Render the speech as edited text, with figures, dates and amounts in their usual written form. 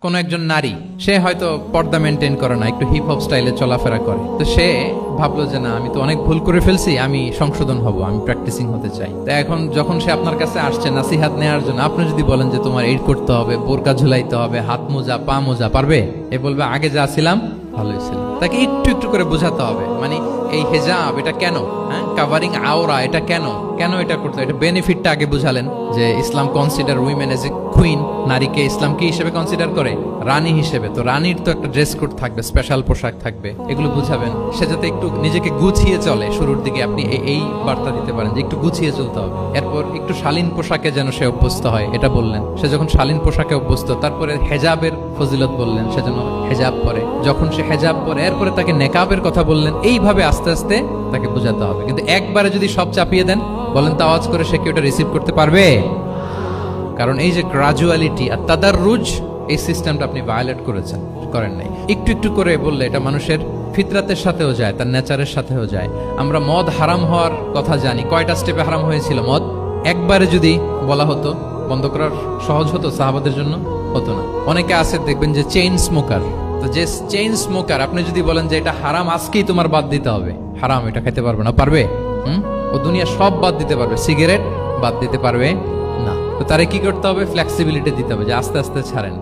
কোন একজন নারী, সে হয়তো পর্দা মেনটেন করে না, একটু হিপ হপ স্টাইলে চলাফেরা করে, তো সে ভাবলো যে না, আমি তো অনেক ভুল করে ফেলছি, আমি সংশোধন হব, আমি প্র্যাকটিসিং হতে চাই। তো এখন যখন সে আপনার কাছে আসছে নাসিহাত নেওয়ার জন্য, আপনি যদি বলেন যে তোমার এই করতে হবে, বোরকা ঝুলাইতে হবে, হাত মোজা পা মোজা, পারবে? এ বলবে আগে যা ছিলাম ভালোই ছিল। তাকে একটু একটু করে বোঝাতে হবে, মানে এই হেজাব এটা কেন, হ্যাঁ, কাভারিং আওরা এটা কেন, কেন এটা করতে, এটা বেনিফিটটা আগে বুঝালেন যে Islam consider women as a queen, নারীকে ইসলাম কি হিসেবে কনসিডার করে? রানী হিসেবে। তো রানীর তো একটা ড্রেস কোড থাকবে, স্পেশাল পোশাক থাকবে, এগুলো বুঝাবেন। সে যাতে একটু নিজেকে গুছিয়ে চলে, শুরুর দিকে আপনি এই বার্তা দিতে পারেন যে একটু গুছিয়ে চলতে হবে। এরপর একটু শালীন পোশাকে যেন সে অভ্যস্ত হয়, এটা বললেন। সে যখন শালীন পোশাকে অভ্যস্ত, তারপরে হেজাবের ফজিলত বললেন, সে যেন হেজাব পরে। যখন সে হেজাব পরে, এরপরে তাকে নেকাবের কথা বললেন। এইভাবে আস্তে আস্তে তাকে বোঝাতে হবে। কিন্তু একবারে যদি সব চাপিয়ে দেন, বলেন তো আওয়াজ করে, সে কি ওটা রিসিভ করতে পারবে? কারণ এই যে গ্রাজুয়ালিটি আর তাদাররুজ, এই সিস্টেমটা আপনি ভায়োলেট করেন নাই। একটু একটু করে বললে এটা মানুষের ফিতরাতের সাথেও যায়, তার নেচারের সাথেও যায়। আমরা মদ হারাম হওয়ার কথা জানি, কয়টা স্টেপে হারাম হয়েছিল মদ? একবারে যদি বলা হতো বন্ধ করার সহজ হতো সাহাবাদের জন্য? হতো না। অনেকে আছে দেখবেন যে চেইন স্মোকার। তো যে চেইন স্মোকার, আপনি যদি বলেন যে এটা হারাম, আজকেই তোমার বাদ দিতে হবে, হারাম, এটা খেতে পারবে না, পারবে? ও দুনিয়া সব বাদ দিতে পারবে, সিগারেট বাদ দিতে পারবে না। তো তারে কি করতে হবে? ফ্লেক্সিবিলিটি দিতে হবে, যে আস্তে আস্তে ছাড়েন।